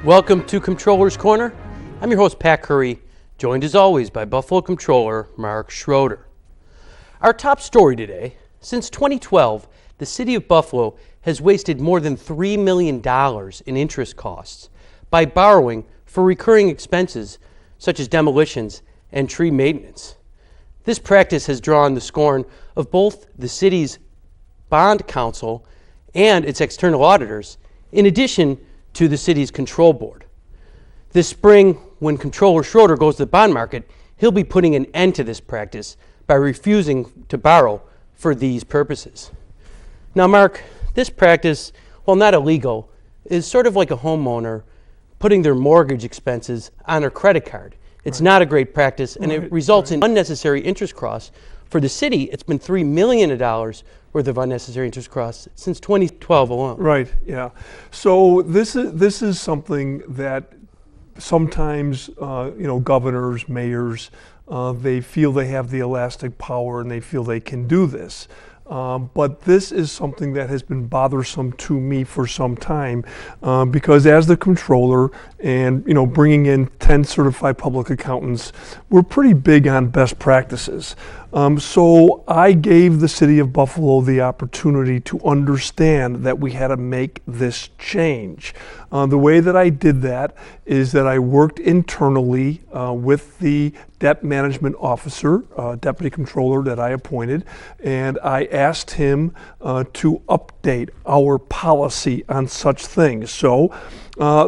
Welcome to Comptroller's Corner. I'm your host, Pat Curry, joined as always by Buffalo Comptroller Mark Schroeder. Our top story today: since 2012, the city of Buffalo has wasted more than $3 million in interest costs by borrowing for recurring expenses such as demolitions and tree maintenance. This practice has drawn the scorn of both the city's bond counsel and its external auditors, in addition to the city's control board. This spring, when Comptroller Schroeder goes to the bond market, he'll be putting an end to this practice by refusing to borrow for these purposes. Now, Mark, this practice, while not illegal, is sort of like a homeowner putting their mortgage expenses on their credit card. It's not a great practice, and it results in unnecessary interest costs. For the city, it's been $3 million worth of unnecessary interest costs since 2012 alone. Right, yeah. So this is something that sometimes, governors, mayors, they feel they have the elastic power and they feel they can do this. But this is something that has been bothersome to me for some time because as the controller and bringing in 10 certified public accountants, we're pretty big on best practices. So I gave the city of Buffalo the opportunity to understand that we had to make this change. The way that I did that is that I worked internally with the debt management officer, deputy controller that I appointed, and I asked him to update our policy on such things. So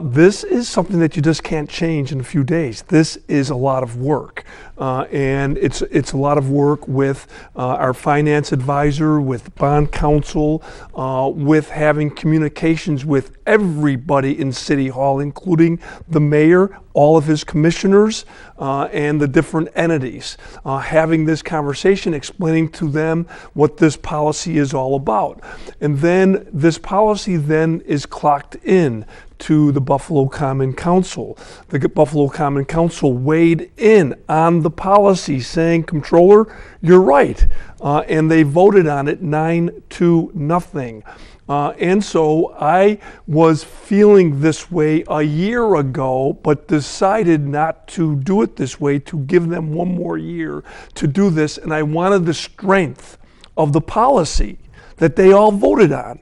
this is something that you just can't change in a few days. This is a lot of work, and it's a lot of work with our finance advisor, with bond counsel, with having communications with everybody in City Hall, including the mayor, all of his commissioners, and the different entities, having this conversation, explaining to them what this policy is all about. And then this policy then is clocked in to the Buffalo Common Council. The Buffalo Common Council weighed in on the policy saying, Comptroller, you're right. And they voted on it 9-0. And so I was feeling this way a year ago, but decided not to do it this way, to give them one more year to do this. And I wanted the strength of the policy that they all voted on.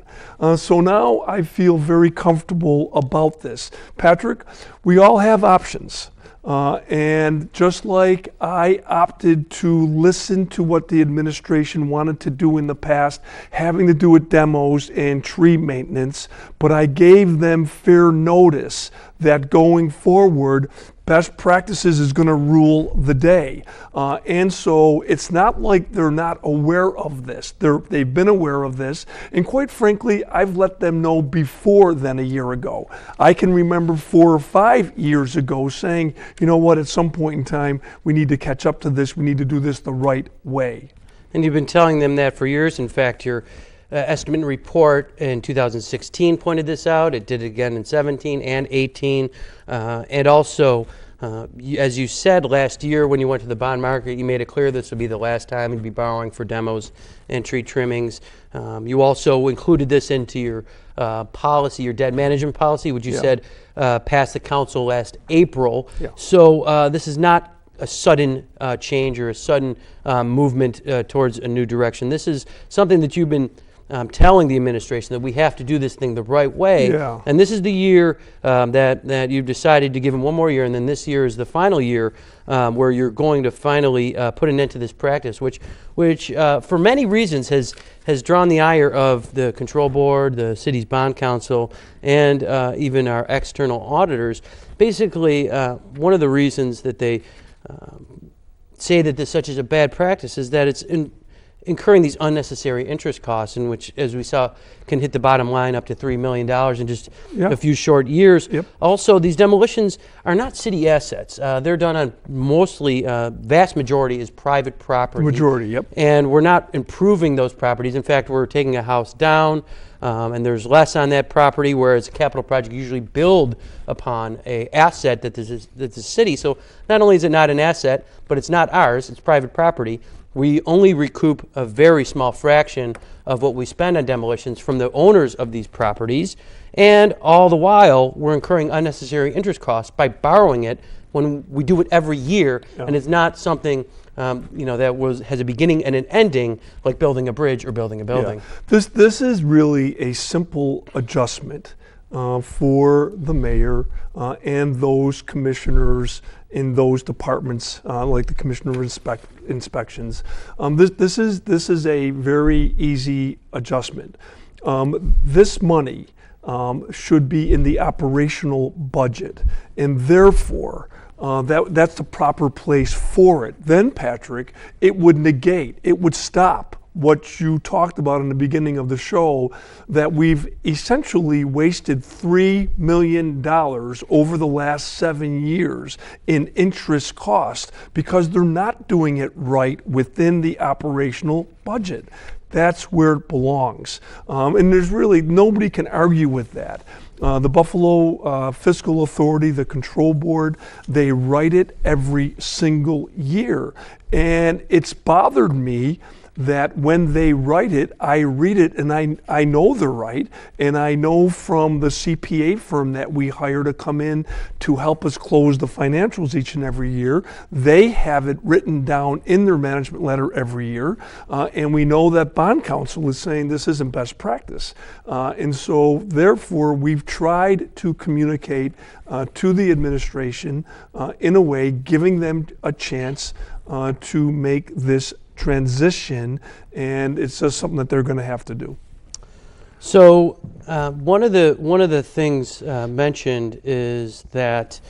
So now I feel very comfortable about this. Patrick, we all have options. And just like I opted to listen to what the administration wanted to do in the past, having to do with demos and tree maintenance, but I gave them fair notice that going forward, best practices is going to rule the day. And so it's not like they're not aware of this. They've been aware of this. And quite frankly, I've let them know before then a year ago. I can remember 4 or 5 years ago saying, you know what, at some point in time, we need to catch up to this. We need to do this the right way. And you've been telling them that for years. In fact, your estimate and report in 2016 pointed this out. It did it again in 17 and 18. And also, as you said last year when you went to the bond market, you made it clear this would be the last time you'd be borrowing for demos and tree trimmings. You also included this into your policy, your debt management policy, which you said passed the council last April. Yeah. So this is not a sudden change or a sudden movement towards a new direction. This is something that you've been telling the administration that we have to do this thing the right way. Yeah. And this is the year that you've decided to give them one more year, and then this year is the final year where you're going to finally put an end to this practice, which for many reasons has drawn the ire of the control board, the city's bond counsel, and even our external auditors. Basically, one of the reasons that they say that this such as a bad practice is that it's incurring these unnecessary interest costs, in which, as we saw, can hit the bottom line up to $3 million in just a few short years. Yep. Also, these demolitions are not city assets. They're done on mostly, vast majority is private property. Majority, yep. And we're not improving those properties. In fact, we're taking a house down, and there's less on that property, whereas a capital project usually build upon a asset that's the city. So not only is it not an asset, but it's not ours, it's private property. we only recoup a very small fraction of what we spend on demolitions from the owners of these properties, and all the while we're incurring unnecessary interest costs by borrowing it when we do it every year, and it's not something that has a beginning and an ending, like building a bridge or building a building. This is really a simple adjustment for the mayor and those commissioners in those departments, like the commissioner of inspections. This is a very easy adjustment. This money should be in the operational budget, and therefore that's the proper place for it. Then, Patrick, it would stop what you talked about in the beginning of the show, that we've essentially wasted $3 million over the last 7 years in interest cost because they're not doing it right within the operational budget. That's where it belongs. And there's really, nobody can argue with that. The Buffalo Fiscal Authority, the Control Board, they write it every single year. And it's bothered me that when they write it, I read it and I know they're right, and I know from the CPA firm that we hire to come in to help us close the financials each and every year, they have it written down in their management letter every year, and we know that bond counsel is saying this isn't best practice. And so therefore we've tried to communicate to the administration in a way giving them a chance to make this transition, and it's just something that they're going to have to do. So one of the things mentioned is that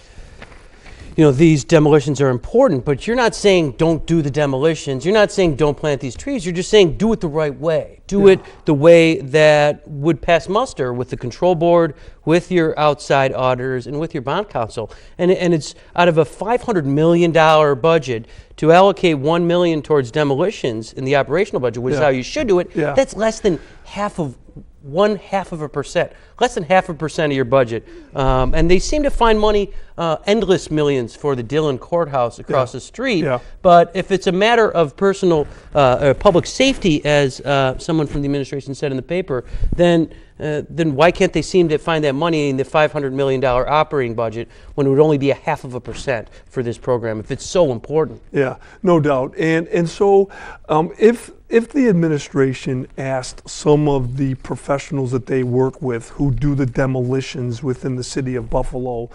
these demolitions are important, but you're not saying don't do the demolitions. You're not saying don't plant these trees. You're just saying do it the right way. Do it the way that would pass muster with the control board, with your outside auditors, and with your bond counsel. And it's out of a $500 million budget to allocate $1 million towards demolitions in the operational budget, which is how you should do it. That's less than 0.5%, less than 0.5% of your budget. And they seem to find money, endless millions for the Dillon Courthouse across the street. But if it's a matter of personal public safety, as someone from the administration said in the paper, then why can't they seem to find that money in the $500 million operating budget when it would only be 0.5% for this program if it's so important? Yeah, no doubt. And so if the administration asked some of the professionals that they work with who do the demolitions within the city of Buffalo,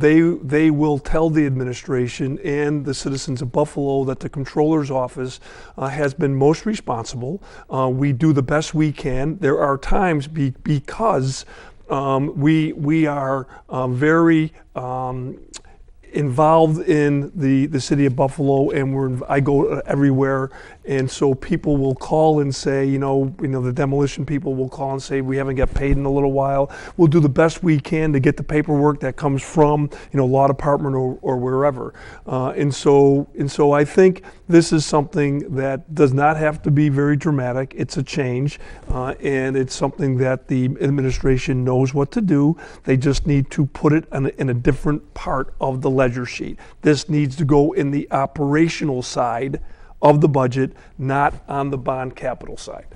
they will tell the administration and the citizens of Buffalo that the Comptroller's office has been most responsible. We do the best we can. There are times because we are very involved in the city of Buffalo, and I go everywhere, and so people will call and say, the demolition people will call and say, we haven't got paid in a little while. We'll do the best we can to get the paperwork that comes from, law department or wherever. And so I think this is something that does not have to be very dramatic. It's a change, and it's something that the administration knows what to do. They just need to put it in a different part of the ledger sheet. This needs to go in the operational side of the budget, not on the bond capital side.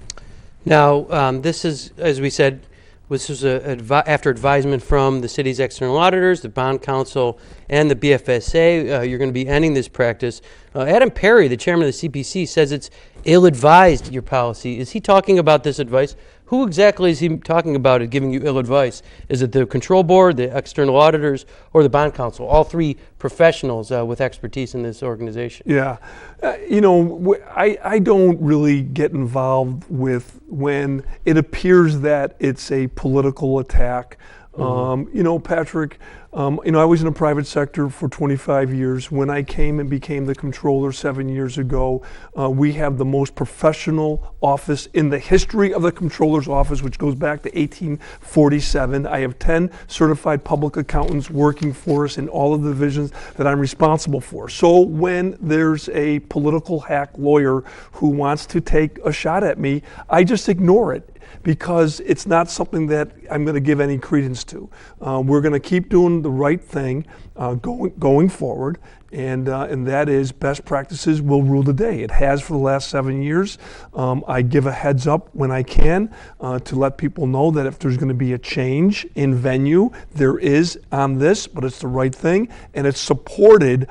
Now, this is, as we said, this was after advisement from the city's external auditors, the bond counsel, and the BFSA. You're going to be ending this practice. Adam Perry, the chairman of the CPC, says it's ill-advised, your policy. Is he talking about this advice? Who exactly is he talking about it giving you ill advice? Is it the control board, the external auditors, or the bond counsel? All three professionals with expertise in this organization. Yeah. I don't really get involved with when it appears that it's a political attack. Patrick, I was in the private sector for 25 years. When I came and became the controller 7 years ago, we have the most professional office in the history of the controller's office, which goes back to 1847. I have 10 certified public accountants working for us in all of the divisions that I'm responsible for. So when there's a political hack lawyer who wants to take a shot at me, I just ignore it. because it's not something that I'm going to give any credence to. We're going to keep doing the right thing going forward, and that is best practices will rule the day. It has for the last 7 years. I give a heads up when I can to let people know that if there's going to be a change in venue, there is on this, but it's the right thing, and it's supported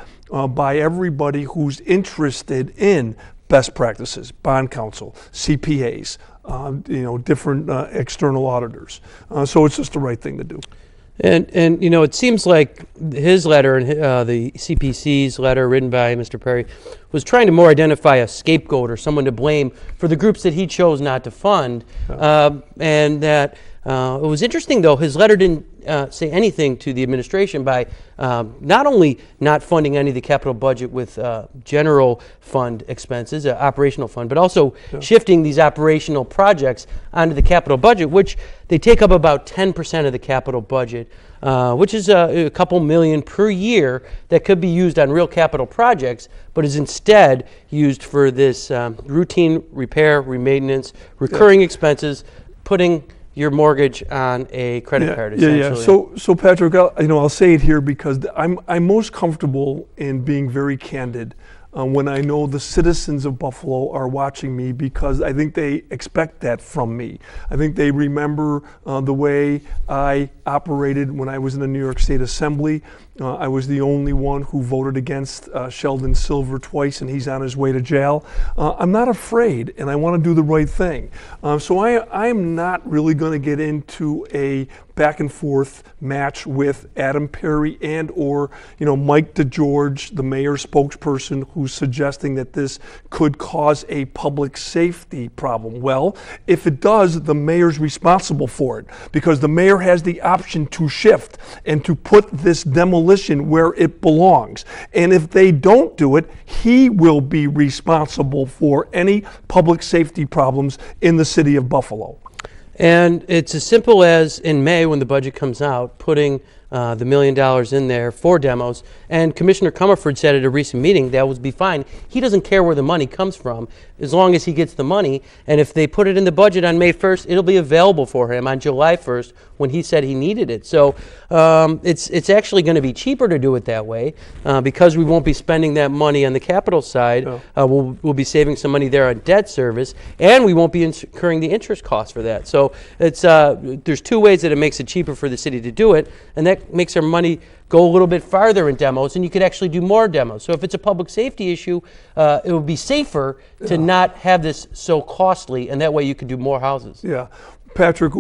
by everybody who's interested in best practices, bond counsel, CPAs, different external auditors. So it's just the right thing to do. And it seems like his letter and the CPC's letter written by Mr. Perry was trying to more identify a scapegoat or someone to blame for the groups that he chose not to fund. And that it was interesting, though, his letter didn't say anything to the administration by not only not funding any of the capital budget with general fund expenses, operational fund, but also shifting these operational projects onto the capital budget, which they take up about 10% of the capital budget, which is a couple million per year that could be used on real capital projects, but is instead used for this routine repair, maintenance, recurring expenses, putting your mortgage on a credit card, essentially. So Patrick, I'll say it here because I'm most comfortable in being very candid when I know the citizens of Buffalo are watching me, because I think they expect that from me. I think they remember the way I operated when I was in the New York State Assembly. I was the only one who voted against Sheldon Silver twice, and he's on his way to jail. I'm not afraid, and I want to do the right thing. So I'm not really going to get into a back and forth match with Adam Perry and or Mike DeGeorge, the mayor's spokesperson, who's suggesting that this could cause a public safety problem. Well, if it does, the mayor's responsible for it, because the mayor has the option to shift and to put this demolition where it belongs. And if they don't do it, he will be responsible for any public safety problems in the city of Buffalo. And it's as simple as, in May, when the budget comes out, putting the $1 million in there for demos. And Commissioner Comerford said at a recent meeting that would be fine. He doesn't care where the money comes from, as long as he gets the money. And if they put it in the budget on May 1st, it'll be available for him on July 1st when he said he needed it. So it's actually going to be cheaper to do it that way because we won't be spending that money on the capital side. We'll be saving some money there on debt service, and we won't be incurring the interest costs for that. So it's there's two ways that it makes it cheaper for the city to do it, and that makes our money go a little bit farther in demos, and you could actually do more demos. So if it's a public safety issue, it would be safer to not have this so costly, and that way you could do more houses. Yeah. Patrick,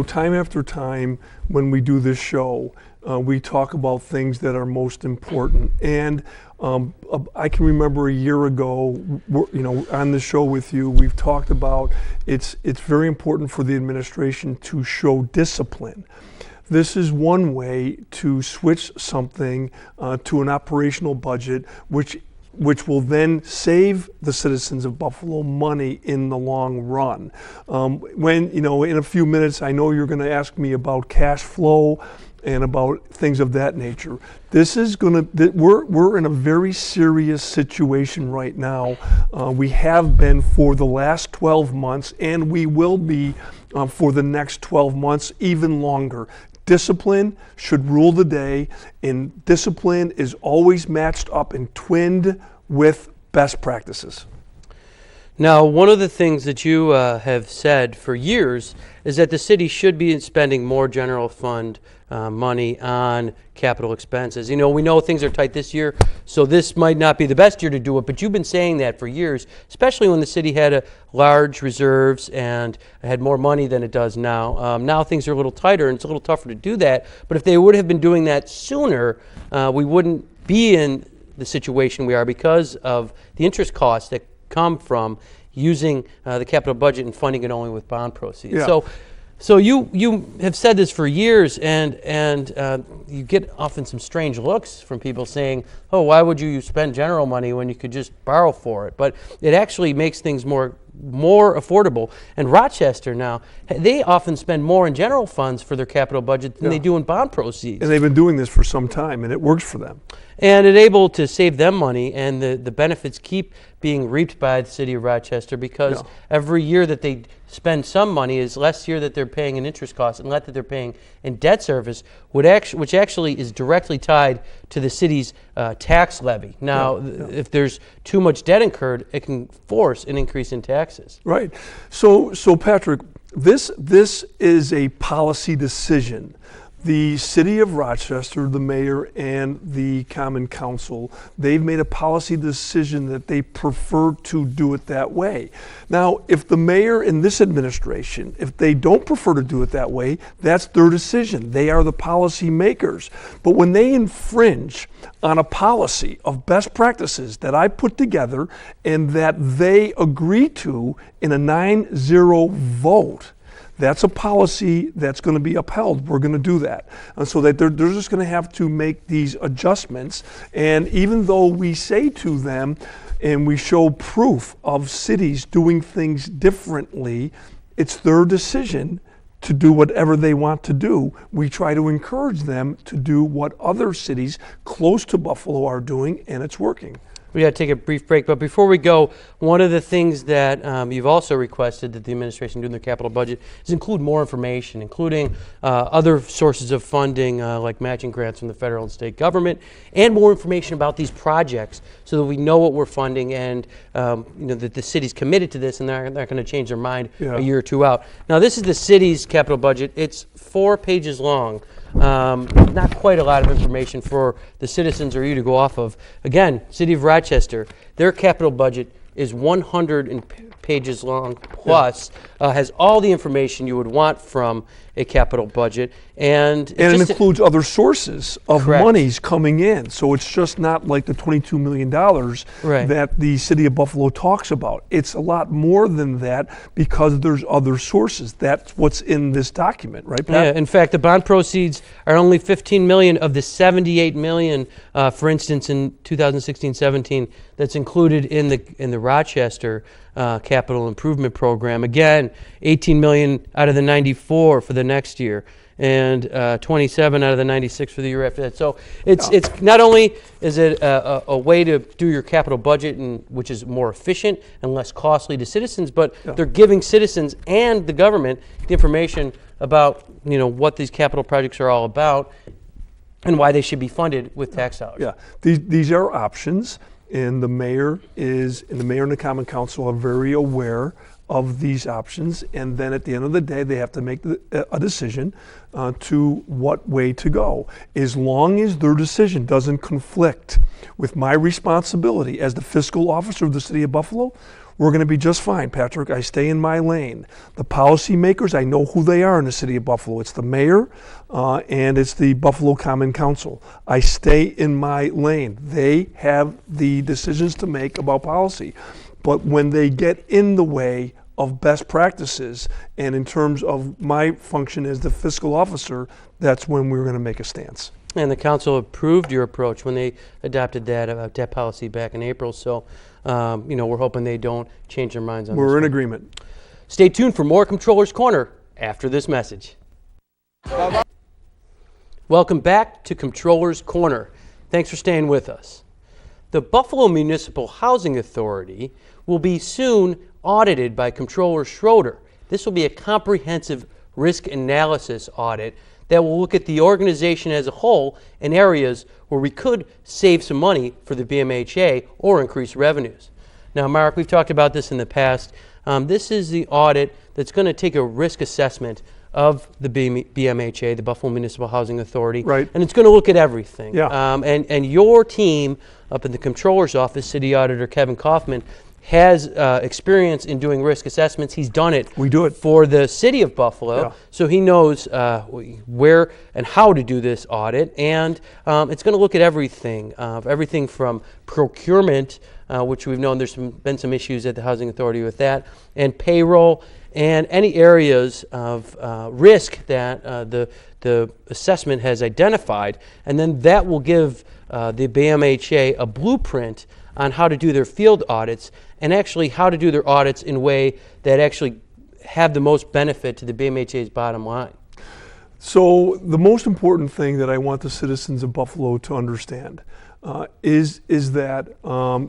time after time when we do this show, we talk about things that are most important. And I can remember a year ago, on the show with you, we've talked about it's very important for the administration to show discipline. This is one way to switch something to an operational budget, which will then save the citizens of Buffalo money in the long run. When, in a few minutes, I know you're going to ask me about cash flow and about things of that nature. This is we're in a very serious situation right now. We have been for the last 12 months, and we will be for the next 12 months, even longer. Discipline should rule the day, and discipline is always matched up and twinned with best practices. Now, one of the things that you have said for years is that the city should be spending more general fund money on capital expenses. We know things are tight this year, so this might not be the best year to do it, but you've been saying that for years, especially when the city had large reserves and had more money than it does now. Now things are a little tighter, and it's a little tougher to do that, but if they would have been doing that sooner, we wouldn't be in the situation we are because of the interest costs that come from using the capital budget and funding it only with bond proceeds. Yeah. So you have said this for years, and you get often some strange looks from people saying, "Oh, why would you spend general money when you could just borrow for it?" But it actually makes things more affordable. And Rochester now, they often spend more in general funds for their capital budget than they do in bond proceeds. And they've been doing this for some time, and it works for them. And it's able to save them money, and the benefits keep being reaped by the city of Rochester, because Yeah. every year that they spend some money is less year that they're paying in interest costs and less that they're paying in debt service, which actually is directly tied to the city's tax levy. Now, if there's too much debt incurred, it can force an increase in taxes. Right. So Patrick, this is a policy decision. The city of Rochester, the mayor, and the common council, they've made a policy decision that they prefer to do it that way. Now, if the mayor and this administration, if they don't prefer to do it that way, that's their decision. They are the policy makers. But when they infringe on a policy of best practices that I put together and that they agree to in a 9-0 vote, that's a policy that's going to be upheld. We're going to do that. And so that they're just going to have to make these adjustments. And even though we say to them and we show proof of cities doing things differently, it's their decision to do whatever they want to do. We try to encourage them to do what other cities close to Buffalo are doing, and it's working. We got to take a brief break, but before we go, one of the things that you've also requested that the administration do in their capital budget is include more information, including other sources of funding like matching grants from the federal and state government, and more information about these projects so that we know what we're funding and that the city's committed to this and they're not going to change their mind a year or two out. Now, this is the city's capital budget. It's 4 pages long. Not quite a lot of information for the citizens or you to go off of. Again, City of Rochester, their capital budget is 100 pages long plus, has all the information you would want from a capital budget. And it includes other sources of monies coming in. So it's just not like the $22 million that the city of Buffalo talks about. It's a lot more than that because there's other sources. That's what's in this document, right, Pat? Yeah, in fact, the bond proceeds are only $15 million of the $78 million, for instance, in 2016-17, that's included in the Rochester capital improvement program. Again, $18 million out of the 94 for the next year, and 27 out of the 96 for the year after that. So it's not only is it a way to do your capital budget, which is more efficient and less costly to citizens, but they're giving citizens and the government the information about what these capital projects are all about and why they should be funded with tax dollars. Yeah, these are options, and the mayor and the common council are very aware of these options, and then at the end of the day they have to make a decision to what way to go. As long as their decision doesn't conflict with my responsibility as the fiscal officer of the city of Buffalo, we're going to be just fine, Patrick. I stay in my lane. The policymakers, I know who they are in the city of Buffalo. It's the mayor and it's the Buffalo Common Council. I stay in my lane. They have the decisions to make about policy. But when they get in the way of best practices and in terms of my function as the fiscal officer, that's when we're going to make a stance. And the council approved your approach when they adopted that debt policy back in April. So, we're hoping they don't change their minds on this. We're in agreement. Stay tuned for more Comptroller's Corner after this message. Welcome back to Comptroller's Corner. Thanks for staying with us. The Buffalo Municipal Housing Authority will be soon audited by Comptroller Schroeder. This will be a comprehensive risk analysis audit that will look at the organization as a whole in areas where we could save some money for the BMHA or increase revenues. Now, Mark, we've talked about this in the past. This is the audit that's going to take a risk assessment of the BMHA, the Buffalo Municipal Housing Authority, right. And it's going to look at everything. Yeah. And your team up in the Comptroller's office, City Auditor Kevin Kaufman, has experience in doing risk assessments. He's done it. We do it for the city of Buffalo, so he knows where and how to do this audit. And it's going to look at everything, everything from procurement, which we've known there's been some issues at the Housing Authority with that, and payroll, and any areas of risk that the assessment has identified. And then that will give the BMHA a blueprint on how to do their field audits and actually how to do their audits in a way that actually have the most benefit to the BMHA's bottom line. So the most important thing that I want the citizens of Buffalo to understand, is that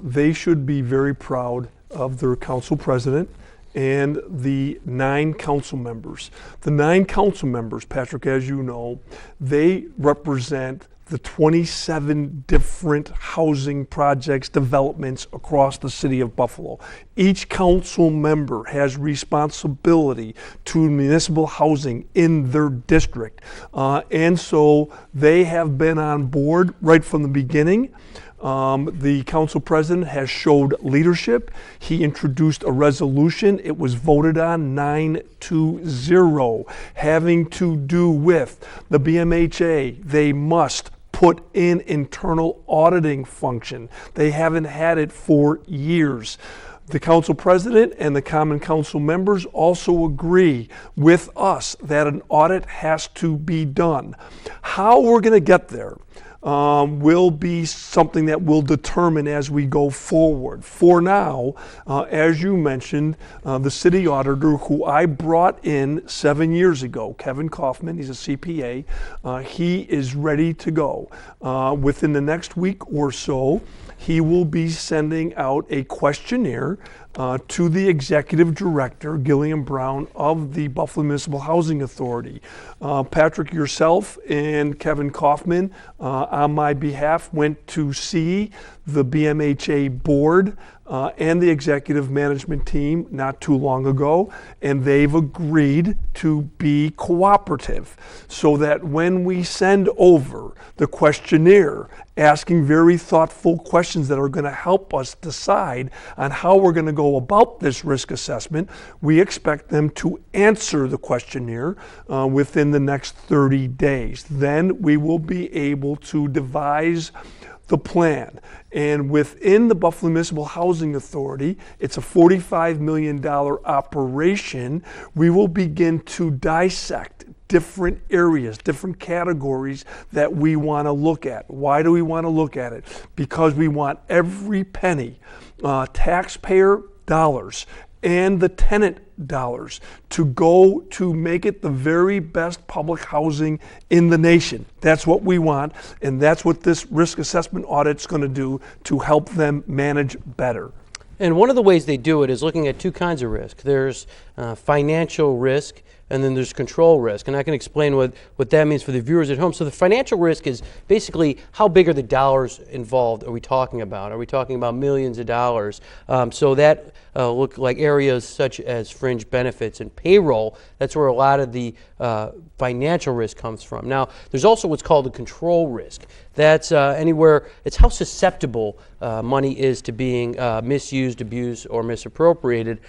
they should be very proud of their council president and the 9 council members. The 9 council members, Patrick, as you know, they represent the 27 different housing projects, developments across the city of Buffalo. Each council member has responsibility to municipal housing in their district. And so they have been on board right from the beginning. The council president has showed leadership. He introduced a resolution. It was voted on 9-0, having to do with the BMHA. They must put in internal auditing function. They haven't had it for years. The council president and the common council members also agree with us that an audit has to be done. How we're going to get there will be something that we'll determine as we go forward. For now, as you mentioned, the city auditor who I brought in 7 years ago, Kevin Kaufman, he's a CPA, he is ready to go. Within the next week or so, he will be sending out a questionnaire to the executive director, Gilliam Brown, of the Buffalo Municipal Housing Authority. Patrick, yourself and Kevin Kaufman, on my behalf, went to see the BMHA board and the executive management team not too long ago, and they've agreed to be cooperative so that when we send over the questionnaire asking very thoughtful questions that are going to help us decide on how we're going to go about this risk assessment, we expect them to answer the questionnaire within the next 30 days. Then we will be able to devise the plan. And within the Buffalo Municipal Housing Authority, it's a $45 million operation. We will begin to dissect different areas, different categories that we want to look at. Why do we want to look at it? Because we want every penny, taxpayer dollars and the tenant dollars, to go to make it the very best public housing in the nation. That's what we want, and that's what this risk assessment audit's going to do to help them manage better. And one of the ways they do it is looking at 2 kinds of risk. There's financial risk, and then there's control risk. And I can explain what that means for the viewers at home. So the financial risk is basically how big are the dollars involved are we talking about? Are we talking about millions of dollars? So that look like areas such as fringe benefits and payroll. That's where a lot of the financial risk comes from. Now, there's also what's called the control risk. That's anywhere, it's how susceptible money is to being misused, abused, or misappropriated.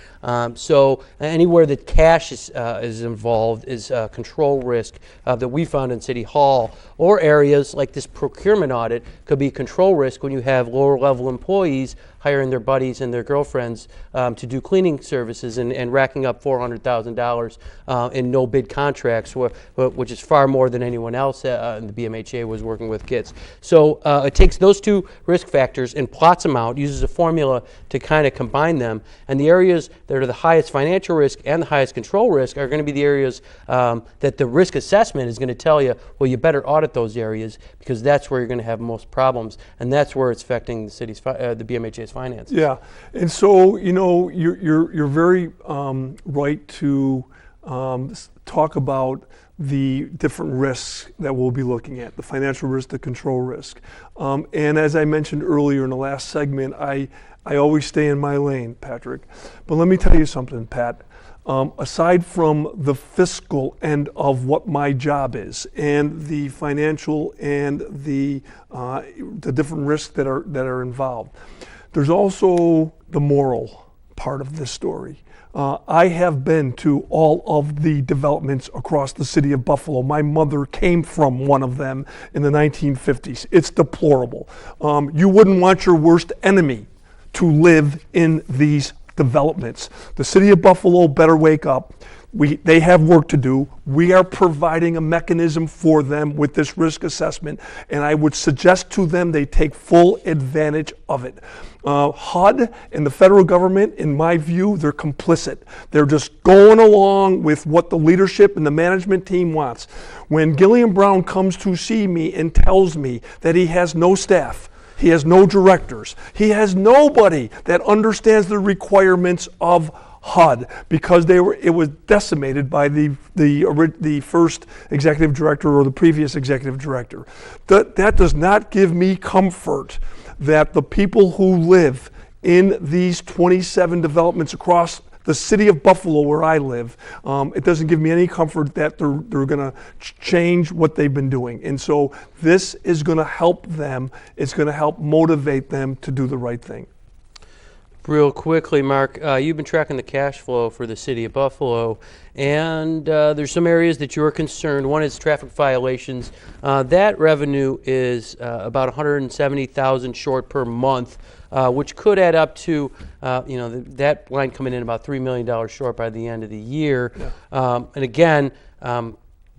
So anywhere that cash is involved is control risk that we found in City Hall, or areas like this procurement audit could be control risk when you have lower level employees hiring their buddies and their girlfriends to do cleaning services and racking up $400,000 in no bid contracts, which is far more than anyone else in the BMHA was working with kids. So it takes those 2 risk factors and plots them out, uses a formula to kind of combine them, and the areas that are the highest financial risk and the highest control risk are going to be the areas that the risk assessment is going to tell you, well, you better audit those areas because that's where you're going to have most problems, and that's where it's affecting the city's, the BMHA's finances. Yeah, and so you're very right to talk about the different risks that we'll be looking at, the financial risk, the control risk. And as I mentioned earlier in the last segment, I always stay in my lane, Patrick. But let me tell you something, Pat. Aside from the fiscal end of what my job is and the financial and the different risks that are involved, there's also the moral part of this story. I have been to all of the developments across the city of Buffalo. My mother came from one of them in the 1950s. It's deplorable. You wouldn't want your worst enemy to live in these developments. The city of Buffalo better wake up. They have work to do. We are providing a mechanism for them with this risk assessment, and I would suggest to them they take full advantage of it. HUD and the federal government, in my view, they're complicit. They're just going along with what the leadership and the management team wants. When Gilliam Brown comes to see me and tells me that he has no staff, He has no directors. He has nobody that understands the requirements of HUD, because it was decimated by the first executive director or the previous executive director. That does not give me comfort that the people who live in these 27 developments across the city of Buffalo, where I live, it doesn't give me any comfort that they're going to change what they've been doing. And so this is going to help them. It's going to help motivate them to do the right thing. Real quickly, Mark, you've been tracking the cash flow for the city of Buffalo, and there's some areas that you're concerned. One is traffic violations. That revenue is about 170,000 short per month, which could add up to, that line coming in about $3 million short by the end of the year. Yeah. And again,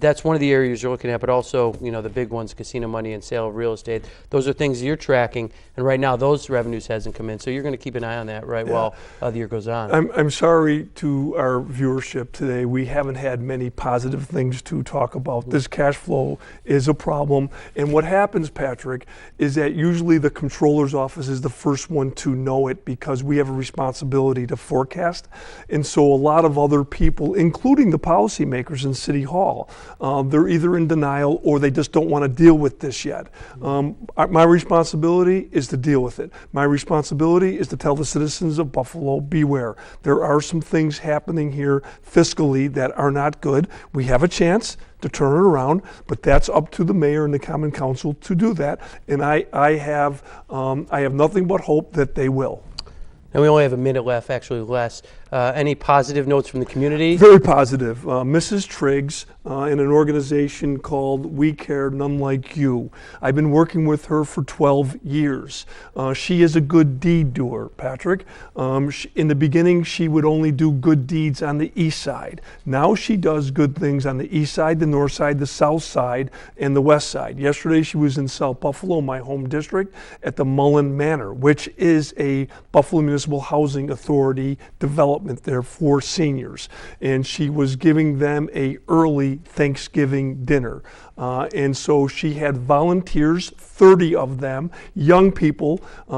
that's one of the areas you're looking at, but also, the big ones, casino money and sale of real estate. Those are things you're tracking, and right now those revenues hasn't come in. So you're going to keep an eye on that, right, while the year goes on. I'm sorry to our viewership today. We haven't had many positive things to talk about. This cash flow is a problem. And what happens, Patrick, is that usually the comptroller's office is the first one to know it, because we have a responsibility to forecast. And so a lot of other people, including the policymakers in City Hall, they're either in denial or they just don't want to deal with this yet. My responsibility is to deal with it. My responsibility is to tell the citizens of Buffalo, beware. There are some things happening here fiscally that are not good. We have a chance to turn it around, but that's up to the mayor and the common council to do that. And I have nothing but hope that they will. And we only have a minute left, actually less. Any positive notes from the community? Very positive. Mrs. Triggs in an organization called We Care None Like You. I've been working with her for 12 years. She is a good deed doer, Patrick. In the beginning, she would only do good deeds on the east side. Now she does good things on the east side, the north side, the south side, and the west side. Yesterday, she was in South Buffalo, my home district, at the Mullen Manor, which is a Buffalo Municipal Housing Authority development there for seniors. And she was giving them a early Thanksgiving dinner. And so she had volunteers, 30 of them, young people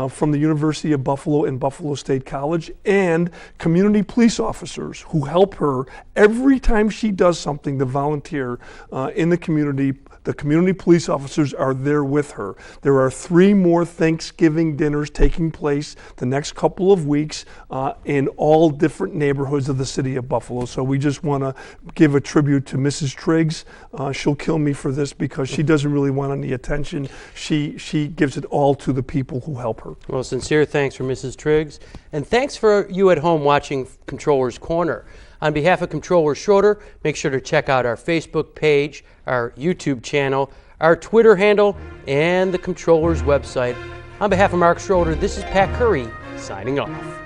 from the University of Buffalo and Buffalo State College, and community police officers who help her every time she does something to volunteer in the community. The community police officers are there with her. There are 3 more Thanksgiving dinners taking place the next couple of weeks in all different neighborhoods of the city of Buffalo. So we just want to give a tribute to Mrs. Triggs. She'll kill me for this because she doesn't really want any attention. She gives it all to the people who help her. Well, sincere thanks for Mrs. Triggs. And thanks for you at home watching Comptroller's Corner. On behalf of Comptroller Schroeder, make sure to check out our Facebook page, our YouTube channel, our Twitter handle, and the Comptroller's website. On behalf of Mark Schroeder, this is Pat Curry, signing off.